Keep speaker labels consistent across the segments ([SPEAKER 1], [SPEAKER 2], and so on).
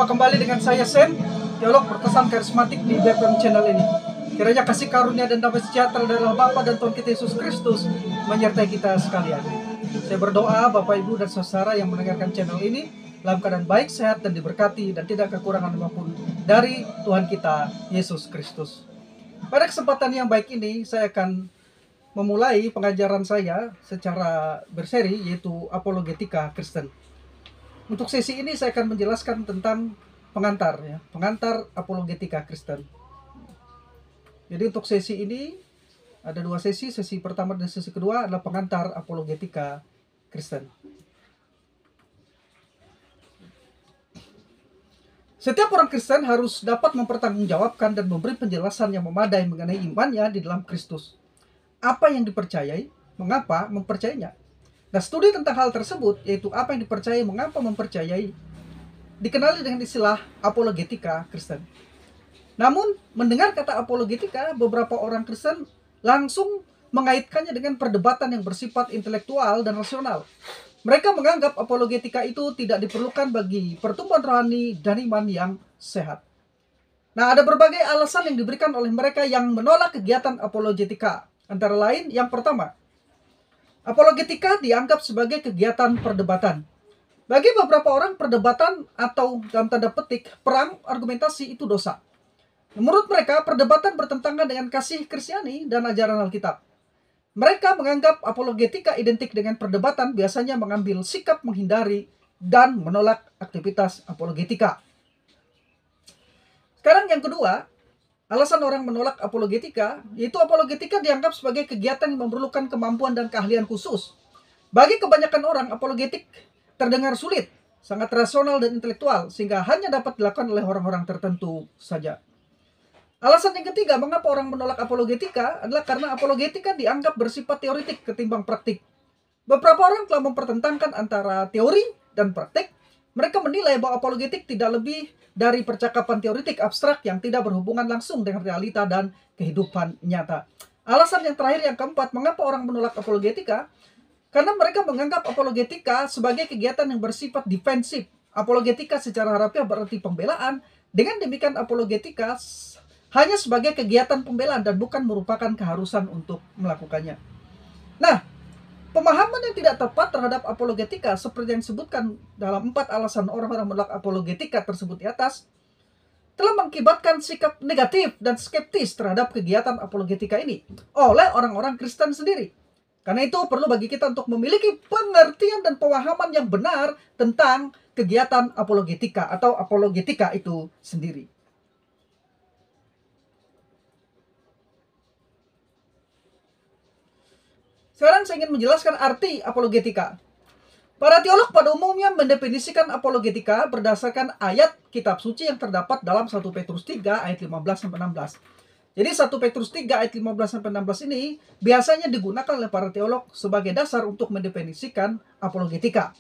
[SPEAKER 1] Berjumpa kembali dengan saya Sen, teolog berkesan karismatik di BPM channel ini. Kiranya kasih karunia dan damai sejahtera dari Allah Bapa dan Tuhan kita Yesus Kristus menyertai kita sekalian. Saya berdoa Bapak Ibu dan saudara yang mendengarkan channel ini dalam keadaan baik, sehat, dan diberkati dan tidak kekurangan apapun dari Tuhan kita Yesus Kristus. Pada kesempatan yang baik ini saya akan memulai pengajaran saya secara berseri, yaitu apologetika Kristen. Untuk sesi ini saya akan menjelaskan tentang pengantar, pengantar apologetika Kristen. Jadi untuk sesi ini ada dua sesi pertama dan sesi kedua adalah pengantar apologetika Kristen. Setiap orang Kristen harus dapat mempertanggungjawabkan dan memberi penjelasan yang memadai mengenai imannya di dalam Kristus. Apa yang dipercayai, mengapa mempercayainya. Nah, studi tentang hal tersebut, yaitu apa yang dipercayai, mengapa mempercayai, dikenali dengan istilah apologetika Kristen. Namun, mendengar kata apologetika, beberapa orang Kristen langsung mengaitkannya dengan perdebatan yang bersifat intelektual dan rasional. Mereka menganggap apologetika itu tidak diperlukan bagi pertumbuhan rohani dan iman yang sehat. Nah, ada berbagai alasan yang diberikan oleh mereka yang menolak kegiatan apologetika. Antara lain, yang pertama, apologetika dianggap sebagai kegiatan perdebatan. Bagi beberapa orang, perdebatan atau dalam tanda petik, perang argumentasi itu dosa. Menurut mereka, perdebatan bertentangan dengan kasih Kristiani dan ajaran Alkitab. Mereka menganggap apologetika identik dengan perdebatan, biasanya mengambil sikap menghindari dan menolak aktivitas apologetika. Sekarang yang kedua, alasan orang menolak apologetika, yaitu apologetika dianggap sebagai kegiatan yang memerlukan kemampuan dan keahlian khusus. Bagi kebanyakan orang, apologetik terdengar sulit, sangat rasional dan intelektual, sehingga hanya dapat dilakukan oleh orang-orang tertentu saja. Alasan yang ketiga, mengapa orang menolak apologetika adalah karena apologetika dianggap bersifat teoritik ketimbang praktik. Beberapa orang telah mempertentangkan antara teori dan praktik. Mereka menilai bahwa apologetik tidak lebih dari percakapan teoritik abstrak yang tidak berhubungan langsung dengan realita dan kehidupan nyata. Alasan yang terakhir, yang keempat, mengapa orang menolak apologetika? Karena mereka menganggap apologetika sebagai kegiatan yang bersifat defensif. Apologetika secara harfiah berarti pembelaan. Dengan demikian apologetika hanya sebagai kegiatan pembelaan dan bukan merupakan keharusan untuk melakukannya. Nah, pemahaman yang tidak tepat terhadap apologetika seperti yang disebutkan dalam 4 alasan orang-orang menolak apologetika tersebut di atas telah mengakibatkan sikap negatif dan skeptis terhadap kegiatan apologetika ini oleh orang-orang Kristen sendiri. Karena itu perlu bagi kita untuk memiliki pengertian dan pemahaman yang benar tentang kegiatan apologetika atau apologetika itu sendiri. Sekarang saya ingin menjelaskan arti apologetika. Para teolog pada umumnya mendefinisikan apologetika berdasarkan ayat kitab suci yang terdapat dalam 1 Petrus 3 ayat 15-16. Jadi 1 Petrus 3 ayat 15-16 ini biasanya digunakan oleh para teolog sebagai dasar untuk mendefinisikan apologetika.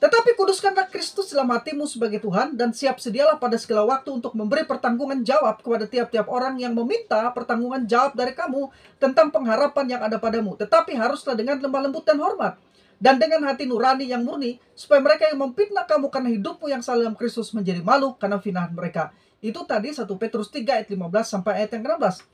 [SPEAKER 1] Tetapi kuduskanlah Kristus dalam hatimu sebagai Tuhan, dan siap sedialah pada segala waktu untuk memberi pertanggungan jawab kepada tiap-tiap orang yang meminta pertanggungan jawab dari kamu tentang pengharapan yang ada padamu. Tetapi haruslah dengan lemah lembut dan hormat, dan dengan hati nurani yang murni, supaya mereka yang memfitnah kamu karena hidupmu yang salah dalam Kristus menjadi malu karena fitnahan mereka. Itu tadi 1 Petrus 3 ayat 15 sampai ayat yang ke-16.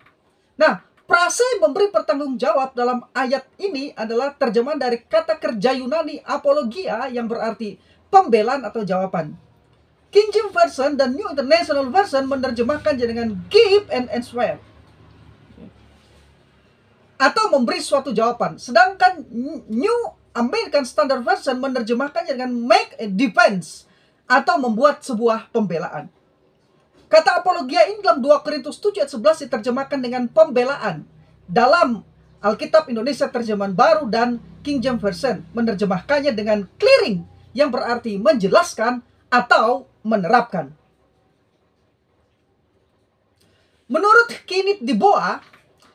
[SPEAKER 1] Nah, frase memberi pertanggungjawab dalam ayat ini adalah terjemahan dari kata kerja Yunani apologia yang berarti pembelaan atau jawaban. King James Version dan New International Version menerjemahkannya dengan give and answer, atau memberi suatu jawaban. Sedangkan New American Standard Version menerjemahkannya dengan make a defense, atau membuat sebuah pembelaan. Kata apologia ini dalam 2 Korintus 7 ayat 11 diterjemahkan dengan pembelaan. Dalam Alkitab Indonesia Terjemahan Baru dan King James Version menerjemahkannya dengan clearing, yang berarti menjelaskan atau menerapkan. Menurut Kenneth DeBoer,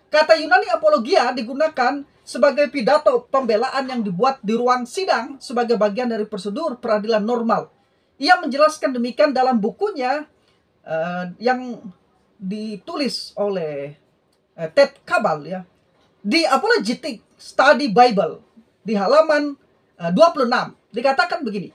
[SPEAKER 1] kata Yunani apologia digunakan sebagai pidato pembelaan yang dibuat di ruang sidang sebagai bagian dari prosedur peradilan normal. Ia menjelaskan demikian dalam bukunya yang ditulis oleh Ted Caball, The Apologetic Study Bible, di halaman 26. Dikatakan begini,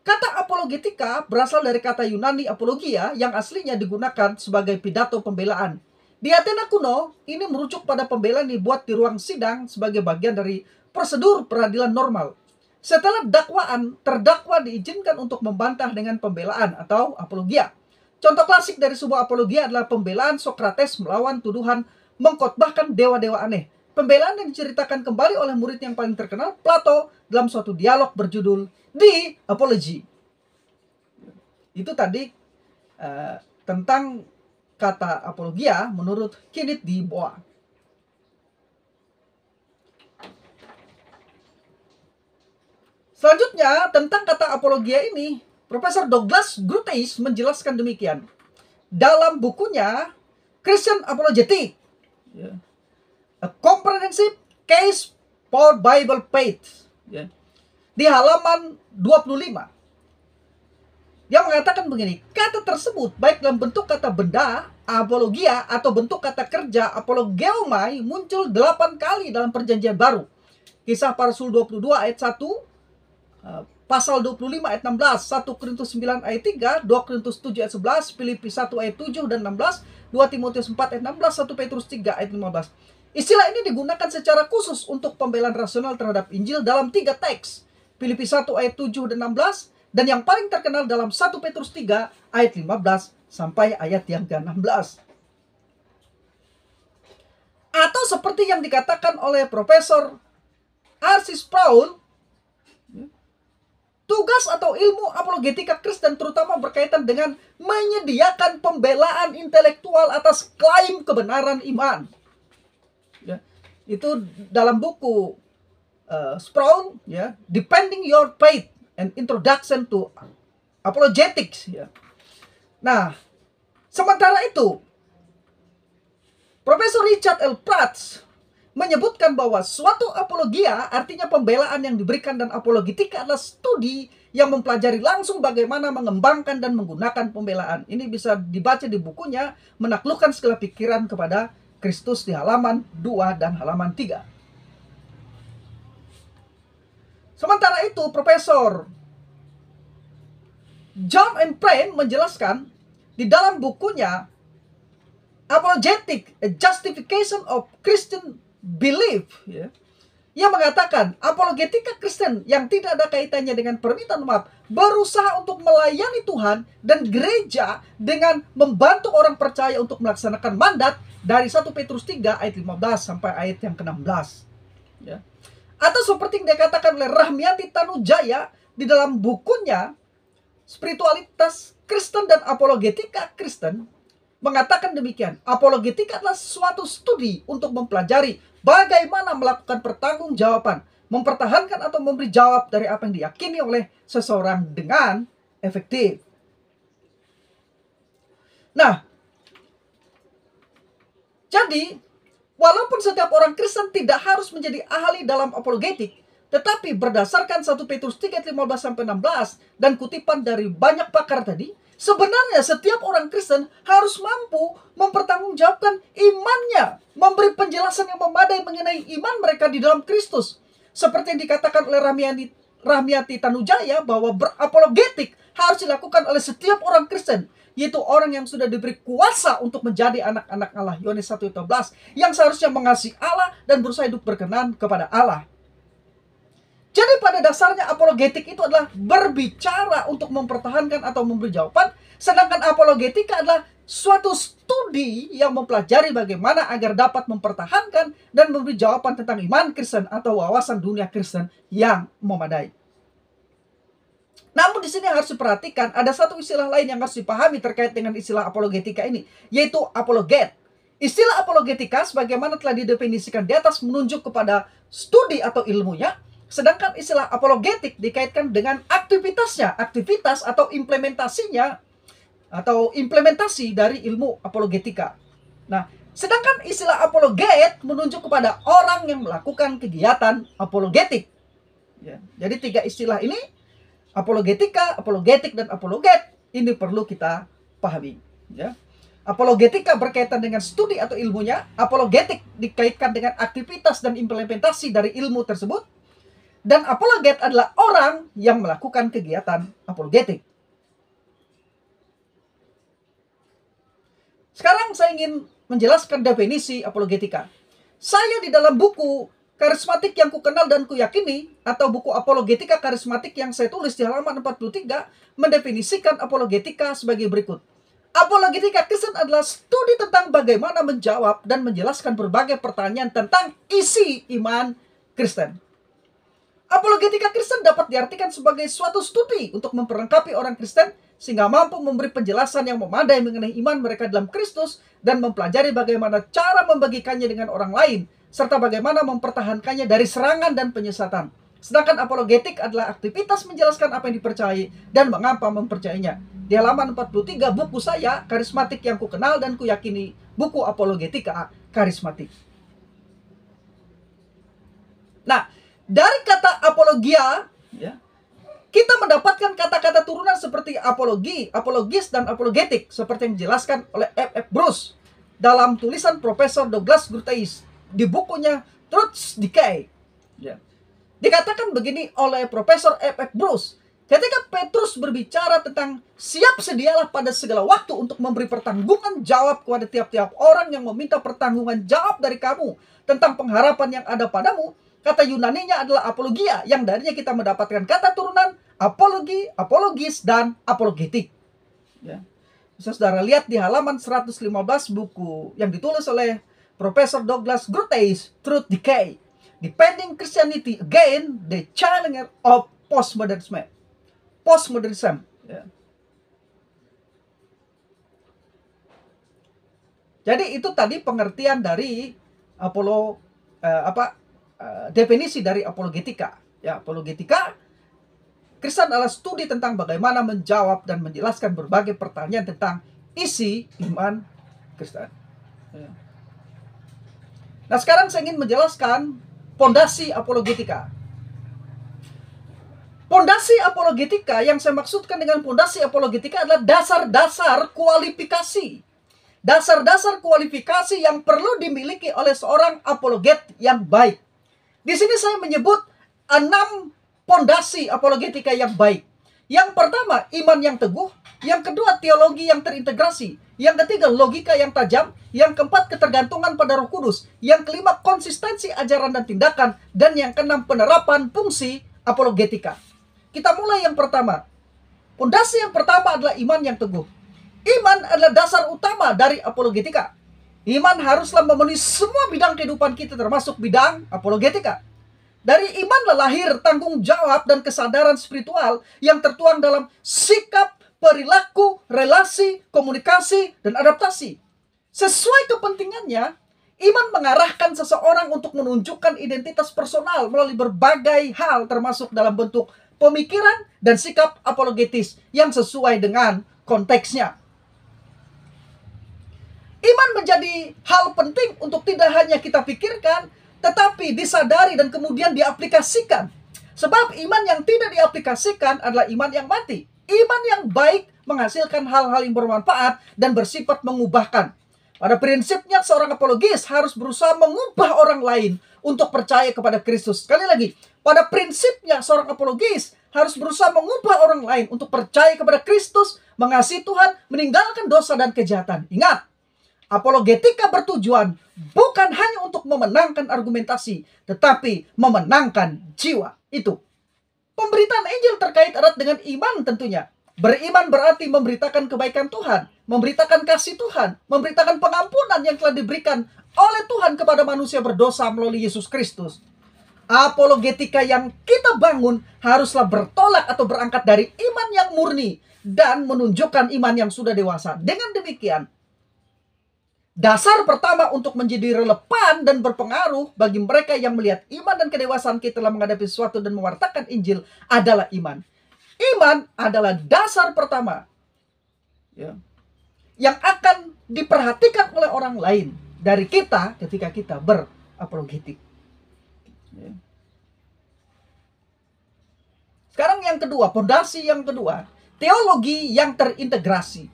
[SPEAKER 1] Kata apologetika berasal dari kata Yunani apologia yang aslinya digunakan sebagai pidato pembelaan. Di Athena kuno, ini merujuk pada pembelaan dibuat di ruang sidang sebagai bagian dari prosedur peradilan normal. Setelah dakwaan, terdakwa diizinkan untuk membantah dengan pembelaan atau apologia. Contoh klasik dari sebuah apologia adalah pembelaan Sokrates melawan tuduhan mengkhotbahkan dewa-dewa aneh. Pembelaan yang diceritakan kembali oleh murid yang paling terkenal, Plato, dalam suatu dialog berjudul The Apology. Itu tadi tentang kata apologia menurut Kenneth D. Boa. Selanjutnya, tentang kata apologia ini, Profesor Douglas Groothuis menjelaskan demikian. Dalam bukunya Christian Apologetic, A Comprehensive Case for Bible Faith, di halaman 25. Dia mengatakan begini, kata tersebut baik dalam bentuk kata benda, apologia, atau bentuk kata kerja, apologeomai, muncul 8 kali dalam perjanjian baru. Kisah para Rasul 22 ayat 1, pasal 25 ayat 16, 1 Korintus 9 ayat 3, 2 Korintus 7 ayat 11, Filipi 1 ayat 7 dan 16, 2 Timotius 4 ayat 16, 1 Petrus 3 ayat 15. Istilah ini digunakan secara khusus untuk pembelaan rasional terhadap Injil dalam 3 teks, Filipi 1 ayat 7 dan 16, dan yang paling terkenal dalam 1 Petrus 3 ayat 15 sampai ayat yang ke-16. Atau seperti yang dikatakan oleh Profesor R.C. Sproul, tugas atau ilmu apologetika Kristen terutama berkaitan dengan menyediakan pembelaan intelektual atas klaim kebenaran iman. Itu dalam buku Sproul, Defending Your Faith, An Introduction to Apologetics. Nah, sementara itu, Profesor Richard L. Prats menyebutkan bahwa suatu apologia artinya pembelaan yang diberikan, dan apologetika adalah studi yang mempelajari langsung bagaimana mengembangkan dan menggunakan pembelaan. Ini bisa dibaca di bukunya Menaklukkan Segala Pikiran kepada Kristus di halaman 2 dan halaman 3. Sementara itu, Profesor John M. Prine menjelaskan di dalam bukunya Apologetic, A Justification of Christian Belief, ia mengatakan apologetika Kristen yang tidak ada kaitannya dengan permintaan maaf berusaha untuk melayani Tuhan dan gereja dengan membantu orang percaya untuk melaksanakan mandat dari 1 Petrus 3 ayat 15 sampai ayat yang ke-16. Atau seperti yang dikatakan oleh Rahmiati Tanujaya di dalam bukunya Spiritualitas Kristen dan Apologetika Kristen, mengatakan demikian. Apologetika adalah suatu studi untuk mempelajari bagaimana melakukan pertanggungjawaban, mempertahankan atau memberi jawab dari apa yang diyakini oleh seseorang dengan efektif. Nah, jadi walaupun setiap orang Kristen tidak harus menjadi ahli dalam apologetik, tetapi berdasarkan 1 Petrus 3 ayat 15 sampai 16 dan kutipan dari banyak pakar tadi, sebenarnya setiap orang Kristen harus mampu mempertanggungjawabkan imannya, memberi penjelasan yang memadai mengenai iman mereka di dalam Kristus. Seperti yang dikatakan oleh Rahmiati Tanujaya bahwa berapologetik harus dilakukan oleh setiap orang Kristen, yaitu orang yang sudah diberi kuasa untuk menjadi anak-anak Allah, Yohanes 1:12, yang seharusnya mengasihi Allah dan berusaha hidup berkenan kepada Allah. Jadi pada dasarnya apologetik itu adalah berbicara untuk mempertahankan atau memberi jawaban, sedangkan apologetika adalah suatu studi yang mempelajari bagaimana agar dapat mempertahankan dan memberi jawaban tentang iman Kristen atau wawasan dunia Kristen yang memadai. Namun di sini harus diperhatikan ada satu istilah lain yang harus dipahami terkait dengan istilah apologetika ini, yaitu apologet. Istilah apologetika sebagaimana telah didefinisikan di atas menunjuk kepada studi atau ilmunya, sedangkan istilah apologetik dikaitkan dengan aktivitasnya, aktivitas atau implementasinya, atau implementasi dari ilmu apologetika. Nah, sedangkan istilah apologet menunjuk kepada orang yang melakukan kegiatan apologetik. Jadi 3 istilah ini, apologetika, apologetik, dan apologet, ini perlu kita pahami. Apologetika berkaitan dengan studi atau ilmunya, apologetik dikaitkan dengan aktivitas dan implementasi dari ilmu tersebut, Dan apologet adalah orang yang melakukan kegiatan apologetik. Sekarang saya ingin menjelaskan definisi apologetika. Saya di dalam buku Karismatik yang Kukenal dan Kuyakini, atau buku Apologetika Karismatik yang saya tulis di halaman 43, mendefinisikan apologetika sebagai berikut. Apologetika Kristen adalah studi tentang bagaimana menjawab dan menjelaskan berbagai pertanyaan tentang isi iman Kristen. Apologetika Kristen dapat diartikan sebagai suatu studi untuk memperlengkapi orang Kristen sehingga mampu memberi penjelasan yang memadai mengenai iman mereka dalam Kristus dan mempelajari bagaimana cara membagikannya dengan orang lain serta bagaimana mempertahankannya dari serangan dan penyesatan. Sedangkan apologetik adalah aktivitas menjelaskan apa yang dipercayai dan mengapa mempercayainya. Di halaman 43 buku saya, Karismatik yang Kukenal dan Kuyakini, buku Apologetika Karismatik. Nah, dari kata apologia, ya, kita mendapatkan kata-kata turunan seperti apologi, apologis, dan apologetik, seperti yang dijelaskan oleh F.F. Bruce dalam tulisan Profesor Douglas Groothuis di bukunya Truth's Decay. Ya. Dikatakan begini oleh Profesor F.F. Bruce, ketika Petrus berbicara tentang siap sedialah pada segala waktu untuk memberi pertanggungan jawab kepada tiap-tiap orang yang meminta pertanggungan jawab dari kamu tentang pengharapan yang ada padamu, kata Yunaninya adalah apologia, yang darinya kita mendapatkan kata turunan apologi, apologis, dan apologetik. Ya. Bisa saudara lihat di halaman 115 buku yang ditulis oleh Profesor Douglas Groothuis, Truth Decay, Defending Christianity Against the Challenge of Postmodernism. Ya. Jadi itu tadi pengertian dari definisi dari apologetika. Ya, apologetika Kristen adalah studi tentang bagaimana menjawab dan menjelaskan berbagai pertanyaan tentang isi iman Kristen. Ya. Nah, sekarang saya ingin menjelaskan pondasi apologetika. Pondasi apologetika yang saya maksudkan dengan pondasi apologetika adalah dasar-dasar kualifikasi. Dasar-dasar kualifikasi yang perlu dimiliki oleh seorang apologet yang baik. Di sini saya menyebut 6 pondasi apologetika yang baik. Yang pertama, iman yang teguh. Yang kedua, teologi yang terintegrasi. Yang ketiga, logika yang tajam. Yang keempat, ketergantungan pada Roh Kudus. Yang kelima, konsistensi ajaran dan tindakan. Dan yang keenam, penerapan fungsi apologetika. Kita mulai yang pertama. Pondasi yang pertama adalah iman yang teguh. Iman adalah dasar utama dari apologetika. Iman haruslah memenuhi semua bidang kehidupan kita, termasuk bidang apologetika. Dari iman lahir tanggung jawab dan kesadaran spiritual yang tertuang dalam sikap, perilaku, relasi, komunikasi, dan adaptasi. Sesuai kepentingannya, iman mengarahkan seseorang untuk menunjukkan identitas personal melalui berbagai hal, termasuk dalam bentuk pemikiran dan sikap apologetis yang sesuai dengan konteksnya. Iman menjadi hal penting untuk tidak hanya kita pikirkan, tetapi disadari dan kemudian diaplikasikan. Sebab iman yang tidak diaplikasikan adalah iman yang mati. Iman yang baik menghasilkan hal-hal yang bermanfaat dan bersifat mengubahkan. Pada prinsipnya seorang apologis harus berusaha mengubah orang lain untuk percaya kepada Kristus. Sekali lagi, pada prinsipnya seorang apologis harus berusaha mengubah orang lain untuk percaya kepada Kristus, mengasihi Tuhan, meninggalkan dosa dan kejahatan. Ingat, apologetika bertujuan bukan hanya untuk memenangkan argumentasi, tetapi memenangkan jiwa. Itu. Pemberitaan Injil terkait erat dengan iman tentunya. Beriman berarti memberitakan kebaikan Tuhan, memberitakan kasih Tuhan, memberitakan pengampunan yang telah diberikan oleh Tuhan kepada manusia berdosa melalui Yesus Kristus. Apologetika yang kita bangun haruslah bertolak atau berangkat dari iman yang murni dan menunjukkan iman yang sudah dewasa. Dengan demikian, dasar pertama untuk menjadi relevan dan berpengaruh bagi mereka yang melihat iman dan kedewasaan kita dalam menghadapi sesuatu dan mewartakan Injil adalah iman. Iman adalah dasar pertama, ya, yang akan diperhatikan oleh orang lain dari kita ketika kita berapologetik. Ya. Sekarang yang kedua, pondasi yang kedua, teologi yang terintegrasi.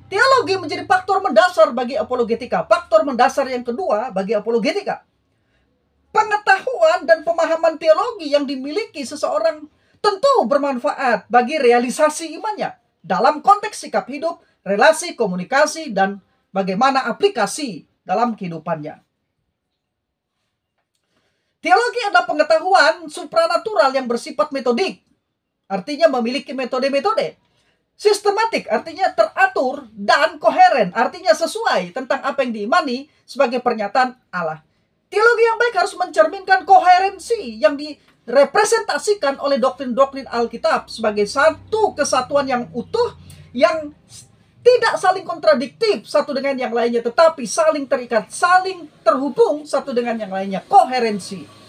[SPEAKER 1] Teologi menjadi faktor mendasar bagi apologetika. Faktor mendasar yang kedua bagi apologetika. Pengetahuan dan pemahaman pemahaman teologi yang dimiliki seseorang tentu bermanfaat bagi realisasi imannya dalam konteks sikap hidup, relasi, komunikasi, dan bagaimana aplikasi dalam kehidupannya. Teologi adalah pengetahuan supranatural yang bersifat metodik, artinya memiliki metode-metode. Sistematik, artinya teratur, dan koheren, artinya sesuai tentang apa yang diimani sebagai pernyataan Allah. Teologi yang baik harus mencerminkan koherensi yang direpresentasikan oleh doktrin-doktrin Alkitab sebagai satu kesatuan yang utuh, yang tidak saling kontradiktif satu dengan yang lainnya, tetapi saling terikat, saling terhubung satu dengan yang lainnya. Koherensi.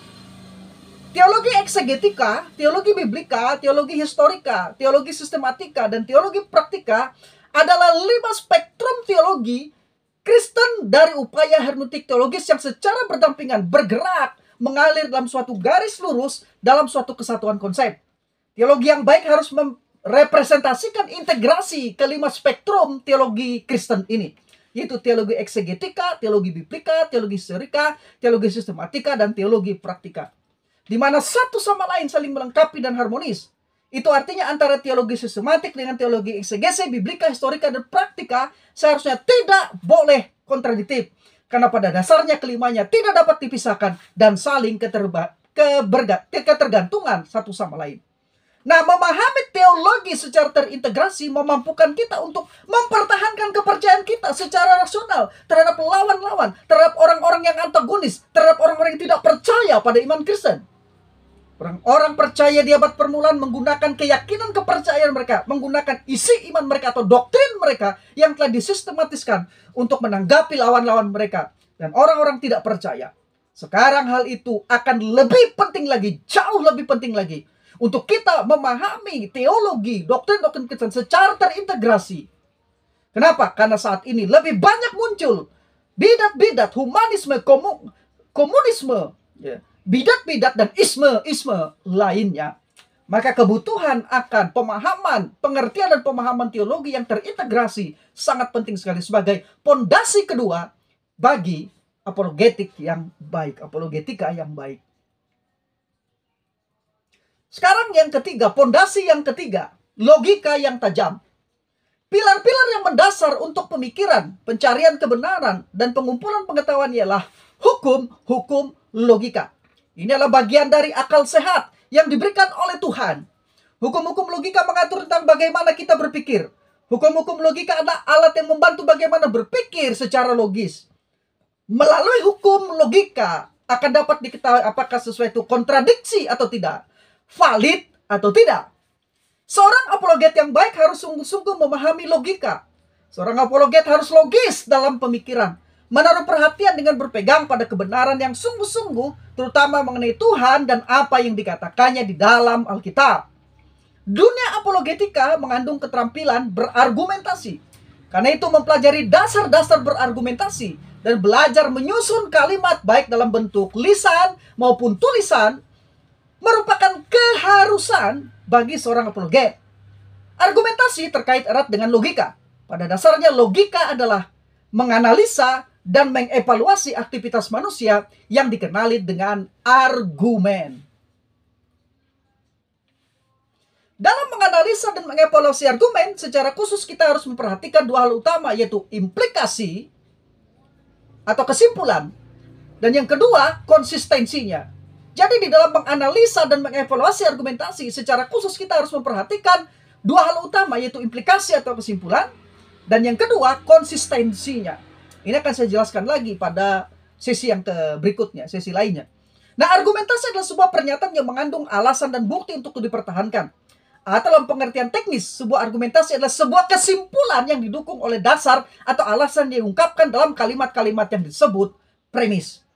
[SPEAKER 1] Teologi eksegetika, teologi biblika, teologi historika, teologi sistematika, dan teologi praktika adalah 5 spektrum teologi Kristen dari upaya hermeneutik teologis yang secara berdampingan bergerak, mengalir dalam suatu garis lurus dalam suatu kesatuan konsep. Teologi yang baik harus representasikan integrasi kelima spektrum teologi Kristen ini, yaitu teologi eksegetika, teologi biblika, teologi historika, teologi sistematika, dan teologi praktika, di mana satu sama lain saling melengkapi dan harmonis. Itu artinya antara teologi sistematik dengan teologi eksegese, biblika, historika, dan praktika seharusnya tidak boleh kontradiktif, karena pada dasarnya kelimanya tidak dapat dipisahkan dan saling ketergantungan satu sama lain. Nah, memahami teologi secara terintegrasi memampukan kita untuk mempertahankan kepercayaan kita secara rasional terhadap lawan-lawan, terhadap orang-orang yang antagonis, terhadap orang-orang yang tidak percaya pada iman Kristen. Orang-orang percaya di abad permulaan menggunakan keyakinan kepercayaan mereka, menggunakan isi iman mereka atau doktrin mereka yang telah disistematiskan untuk menanggapi lawan-lawan mereka. Dan orang-orang tidak percaya. Sekarang hal itu akan lebih penting lagi, jauh lebih penting lagi, untuk kita memahami teologi, doktrin-doktrin Kristen secara terintegrasi. Kenapa? Karena saat ini lebih banyak muncul bidat-bidat, humanisme, komunisme, bidat-bidat, dan isme lainnya. Maka kebutuhan akan pemahaman, pengertian, dan pemahaman teologi yang terintegrasi sangat penting sekali sebagai pondasi kedua bagi apologetik yang baik, apologetika yang baik. Sekarang yang ketiga, pondasi yang ketiga, logika yang tajam. Pilar-pilar yang mendasar untuk pemikiran, pencarian kebenaran, dan pengumpulan pengetahuan ialah hukum logika. Ini adalah bagian dari akal sehat yang diberikan oleh Tuhan. Hukum-hukum logika mengatur tentang bagaimana kita berpikir. Hukum-hukum logika adalah alat yang membantu bagaimana berpikir secara logis. Melalui hukum logika akan dapat diketahui apakah sesuatu kontradiksi atau tidak, valid atau tidak. Seorang apologet yang baik harus sungguh-sungguh memahami logika. Seorang apologet harus logis dalam pemikiran, menaruh perhatian dengan berpegang pada kebenaran yang sungguh-sungguh, terutama mengenai Tuhan dan apa yang dikatakannya di dalam Alkitab. Dunia apologetika mengandung keterampilan berargumentasi. Karena itu mempelajari dasar-dasar berargumentasi dan belajar menyusun kalimat baik dalam bentuk lisan maupun tulisan merupakan keharusan bagi seorang apologet. Argumentasi terkait erat dengan logika. Pada dasarnya logika adalah menganalisa dan mengevaluasi aktivitas manusia yang dikenali dengan argumen. Dalam menganalisa dan mengevaluasi argumen, secara khusus kita harus memperhatikan dua hal utama, yaitu implikasi atau kesimpulan, dan yang kedua, konsistensinya. Jadi di dalam menganalisa dan mengevaluasi argumentasi, secara khusus kita harus memperhatikan dua hal utama, yaitu implikasi atau kesimpulan, dan yang kedua, konsistensinya. Ini akan saya jelaskan lagi pada sesi yang berikutnya, sesi lainnya. Nah, argumentasi adalah sebuah pernyataan yang mengandung alasan dan bukti untuk dipertahankan. Atau dalam pengertian teknis, sebuah argumentasi adalah sebuah kesimpulan yang didukung oleh dasar atau alasan yang diungkapkan dalam kalimat-kalimat yang disebut premis.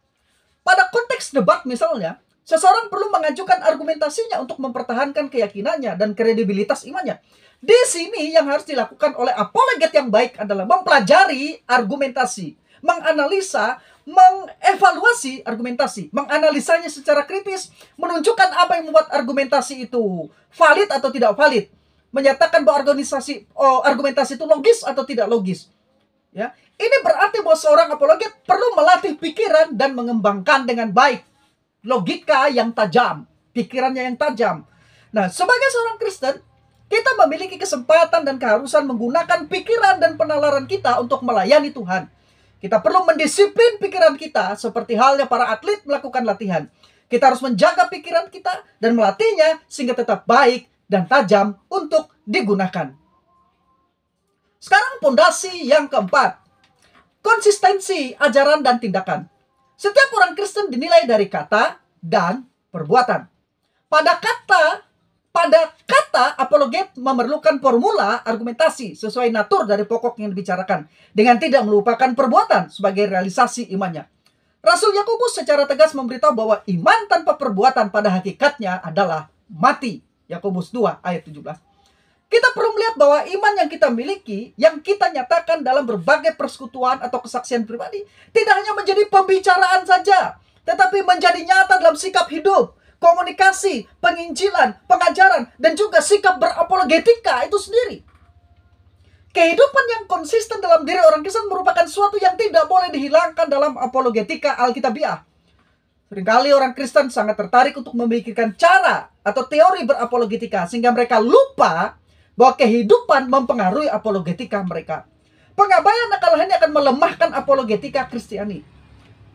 [SPEAKER 1] Pada konteks debat misalnya, seseorang perlu mengajukan argumentasinya untuk mempertahankan keyakinannya dan kredibilitas imannya. Di sini yang harus dilakukan oleh apologet yang baik adalah mempelajari argumentasi, menganalisa, mengevaluasi argumentasi, menganalisanya secara kritis, menunjukkan apa yang membuat argumentasi itu valid atau tidak valid, menyatakan bahwa argumentasi itu logis atau tidak logis. Ya, ini berarti bahwa seorang apologet perlu melatih pikiran dan mengembangkan dengan baik. logika yang tajam, pikirannya yang tajam. Nah, sebagai seorang Kristen, kita memiliki kesempatan dan keharusan menggunakan pikiran dan penalaran kita untuk melayani Tuhan. Kita perlu mendisiplin pikiran kita seperti halnya para atlet melakukan latihan. Kita harus menjaga pikiran kita dan melatihnya sehingga tetap baik dan tajam untuk digunakan. Sekarang pondasi yang keempat. Konsistensi ajaran dan tindakan. Setiap orang Kristen dinilai dari kata dan perbuatan. Pada kata apologet memerlukan formula argumentasi sesuai natur dari pokok yang dibicarakan dengan tidak melupakan perbuatan sebagai realisasi imannya. Rasul Yakobus secara tegas memberitahu bahwa iman tanpa perbuatan pada hakikatnya adalah mati. Yakobus 2 ayat 17. Kita perlu melihat bahwa iman yang kita miliki, yang kita nyatakan dalam berbagai persekutuan atau kesaksian pribadi, tidak hanya menjadi pembicaraan saja, tetapi menjadi nyata dalam sikap hidup, komunikasi, penginjilan, pengajaran, dan juga sikap berapologetika itu sendiri. Kehidupan yang konsisten dalam diri orang Kristen merupakan suatu yang tidak boleh dihilangkan dalam apologetika Alkitabiah. Seringkali orang Kristen sangat tertarik untuk memikirkan cara atau teori berapologetika sehingga mereka lupa bahwa kehidupan mempengaruhi apologetika mereka. Pengabaian akan hal ini akan melemahkan apologetika Kristiani.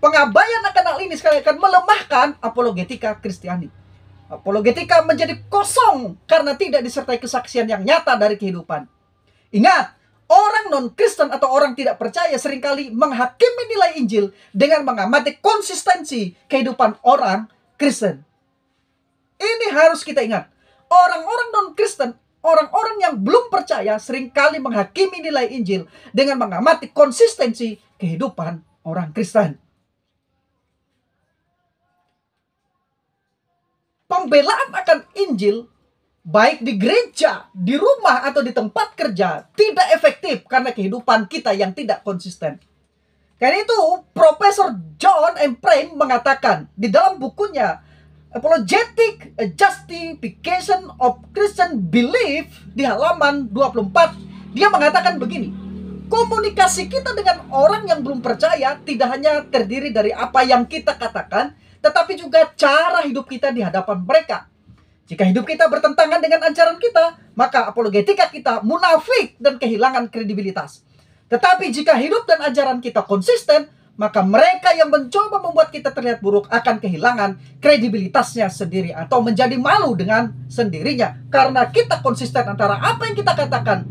[SPEAKER 1] Pengabaian akan hal ini sekali akan melemahkan apologetika Kristiani. Apologetika menjadi kosong karena tidak disertai kesaksian yang nyata dari kehidupan. Ingat, orang non-Kristen atau orang tidak percaya seringkali menghakimi nilai Injil dengan mengamati konsistensi kehidupan orang Kristen. Ini harus kita ingat. Orang-orang non-Kristen, orang-orang yang belum percaya seringkali menghakimi nilai Injil dengan mengamati konsistensi kehidupan orang Kristen. Pembelaan akan Injil, baik di gereja, di rumah, atau di tempat kerja, tidak efektif karena kehidupan kita yang tidak konsisten. Karena itu, Profesor John M. Frame mengatakan di dalam bukunya Apologetic Justification of Christian Belief di halaman 24, dia mengatakan begini. Komunikasi kita dengan orang yang belum percaya tidak hanya terdiri dari apa yang kita katakan, tetapi juga cara hidup kita di hadapan mereka. Jika hidup kita bertentangan dengan ajaran kita, maka apologetika kita munafik dan kehilangan kredibilitas. Tetapi jika hidup dan ajaran kita konsisten, maka mereka yang mencoba membuat kita terlihat buruk akan kehilangan kredibilitasnya sendiri atau menjadi malu dengan sendirinya. Karena kita konsisten antara apa yang kita katakan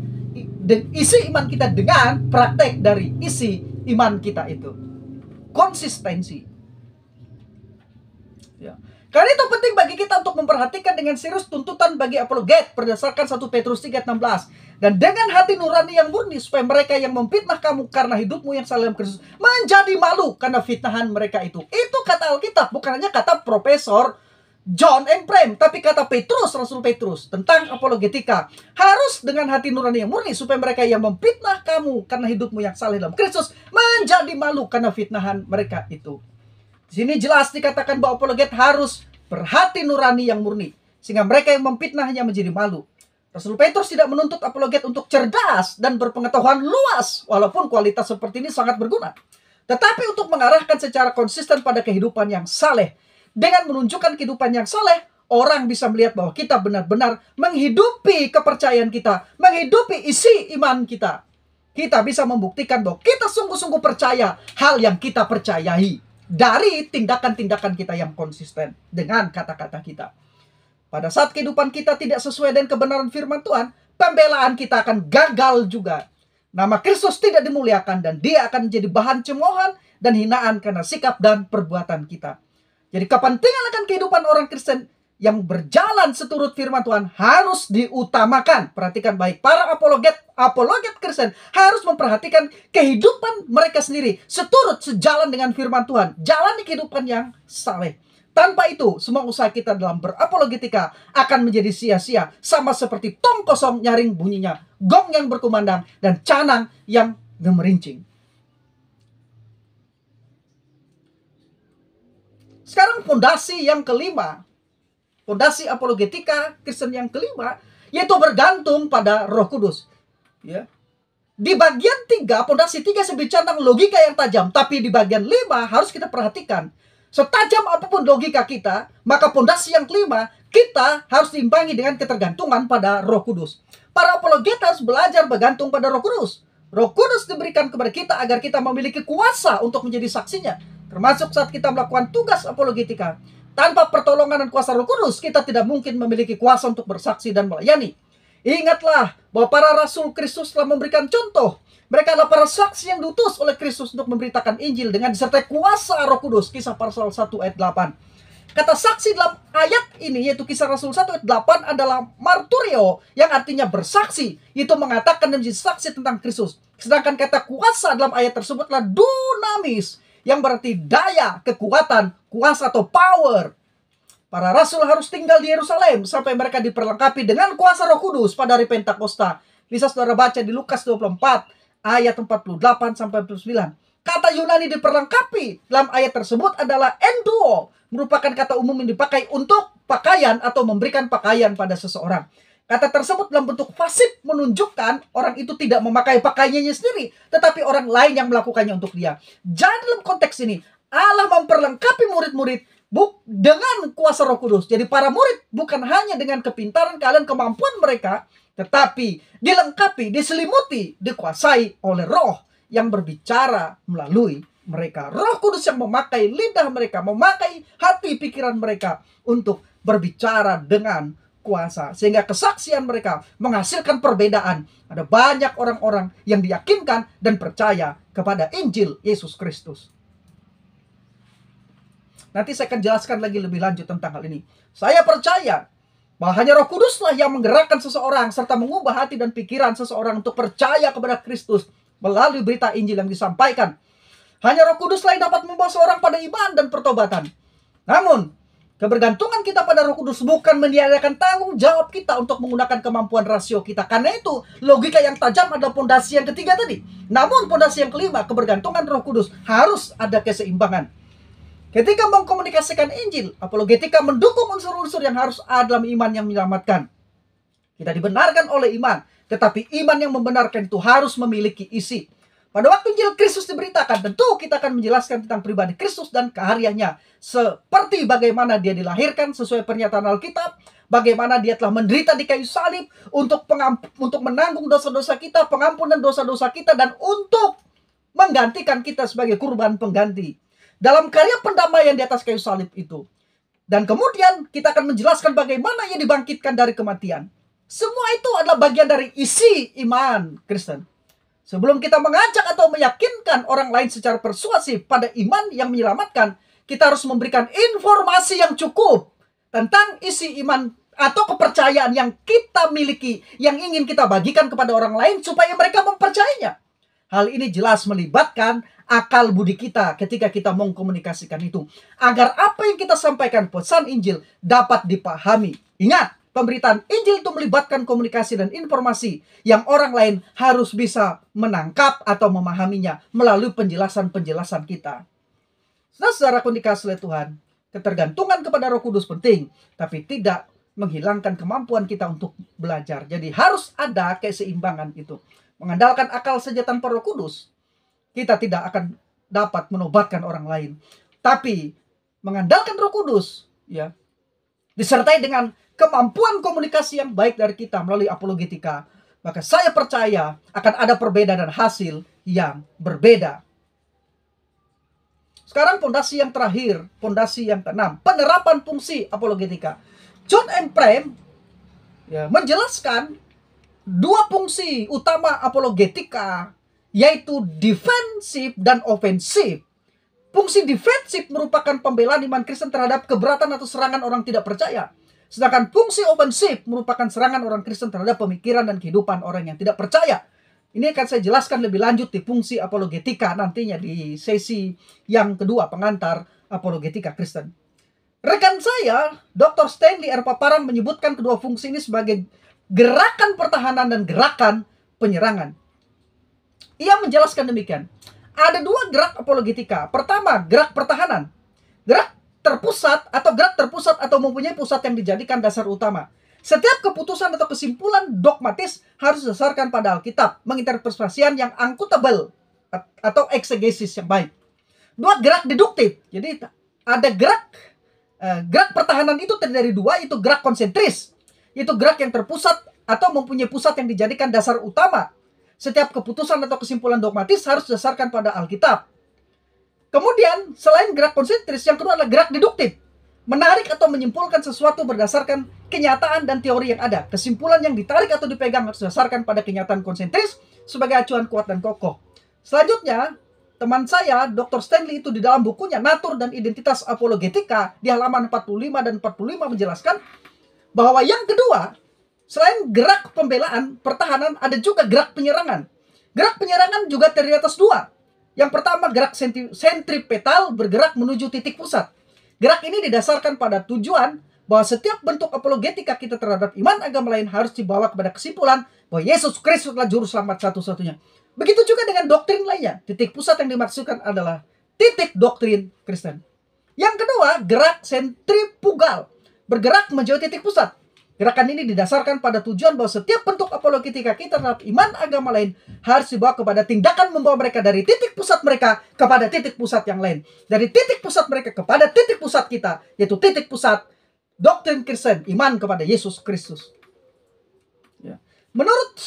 [SPEAKER 1] dan isi iman kita dengan praktek dari isi iman kita itu. Konsistensi. Ya. Karena itu penting bagi kita untuk memperhatikan dengan serius tuntutan bagi apologet berdasarkan 1 Petrus 3:16. Dan dengan hati nurani yang murni supaya mereka yang memfitnah kamu karena hidupmu yang salah dalam Kristus menjadi malu karena fitnahan mereka itu. Itu kata Alkitab, bukan hanya kata Profesor John M. Frame, tapi kata Petrus, Rasul Petrus tentang apologetika. Harus dengan hati nurani yang murni supaya mereka yang memfitnah kamu karena hidupmu yang salah dalam Kristus menjadi malu karena fitnahan mereka itu. Di sini jelas dikatakan bahwa apologet harus berhati nurani yang murni sehingga mereka yang memfitnahnya menjadi malu. Rasul Petrus tidak menuntut apologet untuk cerdas dan berpengetahuan luas, walaupun kualitas seperti ini sangat berguna. Tetapi untuk mengarahkan secara konsisten pada kehidupan yang saleh. Dengan menunjukkan kehidupan yang saleh, orang bisa melihat bahwa kita benar-benar menghidupi kepercayaan kita, menghidupi isi iman kita. Kita bisa membuktikan bahwa kita sungguh-sungguh percaya hal yang kita percayai dari tindakan-tindakan kita yang konsisten dengan kata-kata kita. Pada saat kehidupan kita tidak sesuai dengan kebenaran firman Tuhan, pembelaan kita akan gagal juga. Nama Kristus tidak dimuliakan dan dia akan menjadi bahan cemoohan dan hinaan karena sikap dan perbuatan kita. Jadi kepentingan akan kehidupan orang Kristen yang berjalan seturut firman Tuhan harus diutamakan. Perhatikan baik, para apologet Kristen harus memperhatikan kehidupan mereka sendiri seturut sejalan dengan firman Tuhan. Jalani kehidupan yang saleh. Tanpa itu, semua usaha kita dalam berapologetika akan menjadi sia-sia. Sama seperti tong kosong nyaring bunyinya, gong yang berkumandang, dan canang yang gemerincing. Sekarang fondasi yang kelima. Fondasi apologetika Kristen yang kelima, yaitu bergantung pada Roh Kudus. Ya. Di bagian 3, fondasi 3 saya bicara tentang logika yang tajam. Tapi di bagian 5 harus kita perhatikan Setajam apapun logika kita, maka pondasi yang kelima, kita harus diimbangi dengan ketergantungan pada Roh Kudus. Para apologet harus belajar bergantung pada Roh Kudus. Roh Kudus diberikan kepada kita agar kita memiliki kuasa untuk menjadi saksinya, termasuk saat kita melakukan tugas apologetika. Tanpa pertolongan dan kuasa Roh Kudus, kita tidak mungkin memiliki kuasa untuk bersaksi dan melayani. Ingatlah bahwa para rasul Kristus telah memberikan contoh. Mereka adalah para saksi yang diutus oleh Kristus untuk memberitakan Injil dengan disertai kuasa Roh Kudus. Kisah Rasul 1 ayat 8. Kata saksi dalam ayat ini, yaitu Kisah Rasul 1 ayat 8, adalah marturio, yang artinya bersaksi. Itu mengatakan dan menjadi saksi tentang Kristus. Sedangkan kata kuasa dalam ayat tersebut adalah dunamis, yang berarti daya, kekuatan, kuasa atau power. Para rasul harus tinggal di Yerusalem sampai mereka diperlengkapi dengan kuasa Roh Kudus pada hari Pentakosta. Bisa saudara baca di Lukas 24 ayat 48 sampai 49. Kata Yunani diperlengkapi dalam ayat tersebut adalah enduo, merupakan kata umum yang dipakai untuk pakaian atau memberikan pakaian pada seseorang. Kata tersebut dalam bentuk pasif menunjukkan orang itu tidak memakai pakaiannya sendiri, tetapi orang lain yang melakukannya untuk dia. Jadi dalam konteks ini, Allah memperlengkapi murid-murid dengan kuasa Roh Kudus. Jadi para murid bukan hanya dengan kepintaran kalian, kemampuan mereka, tetapi dilengkapi, diselimuti, dikuasai oleh Roh yang berbicara melalui mereka. Roh Kudus yang memakai lidah mereka, memakai hati pikiran mereka untuk berbicara dengan kuasa. Sehingga kesaksian mereka menghasilkan perbedaan. Ada banyak orang-orang yang diyakinkan dan percaya kepada Injil Yesus Kristus. Nanti saya akan jelaskan lagi lebih lanjut tentang hal ini. Saya percaya bahwa hanya Roh Kuduslah yang menggerakkan seseorang serta mengubah hati dan pikiran seseorang untuk percaya kepada Kristus melalui berita Injil yang disampaikan. Hanya Roh Kuduslah yang dapat membawa seorang pada iman dan pertobatan. Namun, kebergantungan kita pada Roh Kudus bukan meniadakan tanggung jawab kita untuk menggunakan kemampuan rasio kita. Karena itu, logika yang tajam adalah pondasi yang ketiga tadi. Namun, pondasi yang kelima, kebergantungan Roh Kudus, harus ada keseimbangan. Ketika mengkomunikasikan Injil, apologetika mendukung unsur-unsur yang harus ada dalam iman yang menyelamatkan. Kita dibenarkan oleh iman, tetapi iman yang membenarkan itu harus memiliki isi. Pada waktu Injil Kristus diberitakan, tentu kita akan menjelaskan tentang pribadi Kristus dan keharyanya. Seperti bagaimana dia dilahirkan sesuai pernyataan Alkitab, bagaimana dia telah menderita di kayu salib untuk menanggung dosa-dosa kita, pengampunan dosa-dosa kita, dan untuk menggantikan kita sebagai kurban pengganti dalam karya pendamaian di atas kayu salib itu. Dan kemudian kita akan menjelaskan bagaimana ia dibangkitkan dari kematian. Semua itu adalah bagian dari isi iman Kristen. Sebelum kita mengajak atau meyakinkan orang lain secara persuasif pada iman yang menyelamatkan, kita harus memberikan informasi yang cukup tentang isi iman atau kepercayaan yang kita miliki, yang ingin kita bagikan kepada orang lain supaya mereka mempercayainya. Hal ini jelas melibatkan akal budi kita ketika kita mengkomunikasikan itu, agar apa yang kita sampaikan, pesan Injil, dapat dipahami. Ingat, pemberitaan Injil itu melibatkan komunikasi dan informasi yang orang lain harus bisa menangkap atau memahaminya melalui penjelasan-penjelasan kita. Saudara-saudaraku dikasihi Tuhan, ketergantungan kepada Roh Kudus penting, tapi tidak menghilangkan kemampuan kita untuk belajar. Jadi harus ada keseimbangan itu. Mengandalkan akal saja tanpa Roh Kudus, kita tidak akan dapat menobatkan orang lain. Tapi mengandalkan Roh Kudus, ya, disertai dengan kemampuan komunikasi yang baik dari kita melalui apologetika, maka saya percaya akan ada perbedaan dan hasil yang berbeda. Sekarang pondasi yang terakhir, pondasi yang keenam, penerapan fungsi apologetika. John M. Frame menjelaskan dua fungsi utama apologetika, yaitu defensif dan ofensif. Fungsi defensif merupakan pembelaan iman Kristen terhadap keberatan atau serangan orang tidak percaya. Sedangkan fungsi ofensif merupakan serangan orang Kristen terhadap pemikiran dan kehidupan orang yang tidak percaya. Ini akan saya jelaskan lebih lanjut di fungsi apologetika nantinya di sesi yang kedua, pengantar apologetika Kristen. Rekan saya, Dr. Stanley R. Paparan, menyebutkan kedua fungsi ini sebagai gerakan pertahanan dan gerakan penyerangan. Ia menjelaskan demikian. Ada dua gerak apologetika. Pertama, gerak pertahanan. Gerak terpusat atau mempunyai pusat yang dijadikan dasar utama. Setiap keputusan atau kesimpulan dogmatis harus didasarkan pada Alkitab, menginterpretasian yang angkutable atau eksegesis yang baik. Dua gerak deduktif. Jadi ada gerak pertahanan itu terdiri dari dua, itu gerak konsentris. Itu gerak yang terpusat atau mempunyai pusat yang dijadikan dasar utama. Setiap keputusan atau kesimpulan dogmatis harus didasarkan pada Alkitab. Kemudian, selain gerak konsentris, yang kedua adalah gerak deduktif. Menarik atau menyimpulkan sesuatu berdasarkan kenyataan dan teori yang ada. Kesimpulan yang ditarik atau dipegang harus didasarkan pada kenyataan konsentris sebagai acuan kuat dan kokoh. Selanjutnya, teman saya, Dr. Stanley, itu di dalam bukunya Natur dan Identitas Apologetika di halaman 45 dan 45 menjelaskan bahwa yang kedua, selain gerak pembelaan, pertahanan, ada juga gerak penyerangan. Gerak penyerangan juga terdiri atas dua. Yang pertama, gerak sentripetal bergerak menuju titik pusat. Gerak ini didasarkan pada tujuan bahwa setiap bentuk apologetika kita terhadap iman agama lain harus dibawa kepada kesimpulan bahwa Yesus Kristus adalah juru selamat satu-satunya. Begitu juga dengan doktrin lainnya. Titik pusat yang dimaksudkan adalah titik doktrin Kristen. Yang kedua, gerak sentrifugal bergerak menjauh titik pusat. Gerakan ini didasarkan pada tujuan bahwa setiap bentuk apologetika kita terhadap iman agama lain harus dibawa kepada tindakan membawa mereka dari titik pusat mereka kepada titik pusat yang lain. Dari titik pusat mereka kepada titik pusat kita, yaitu titik pusat doktrin Kristen, iman kepada Yesus Kristus. Ya. Menurut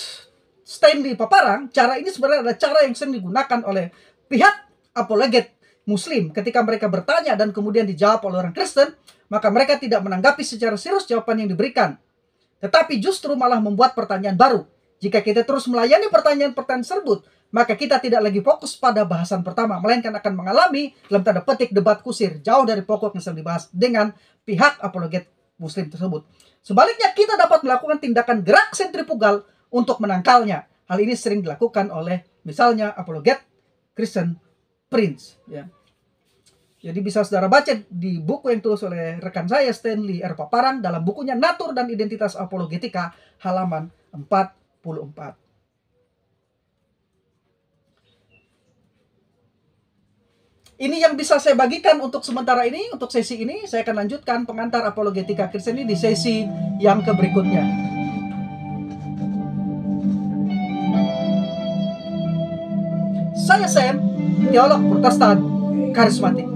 [SPEAKER 1] Stanley Paparang, cara ini sebenarnya adalah cara yang sering digunakan oleh pihak apologet Muslim ketika mereka bertanya dan kemudian dijawab oleh orang Kristen, maka mereka tidak menanggapi secara serius jawaban yang diberikan, tetapi justru malah membuat pertanyaan baru. Jika kita terus melayani pertanyaan-pertanyaan tersebut, maka kita tidak lagi fokus pada bahasan pertama, melainkan akan mengalami dalam tanda petik debat kusir jauh dari pokok yang sedang dibahas dengan pihak apologet Muslim tersebut. Sebaliknya, kita dapat melakukan tindakan gerak sentrifugal untuk menangkalnya. Hal ini sering dilakukan oleh misalnya apologet Kristen Prince. Ya. Jadi bisa saudara baca di buku yang ditulis oleh rekan saya Stanley R. Paparang dalam bukunya Natur dan Identitas Apologetika halaman 44. Ini yang bisa saya bagikan untuk sementara ini, untuk sesi ini. Saya akan lanjutkan pengantar apologetika Kristen ini di sesi yang berikutnya. Saya Sam, teolog Protestan karismatik.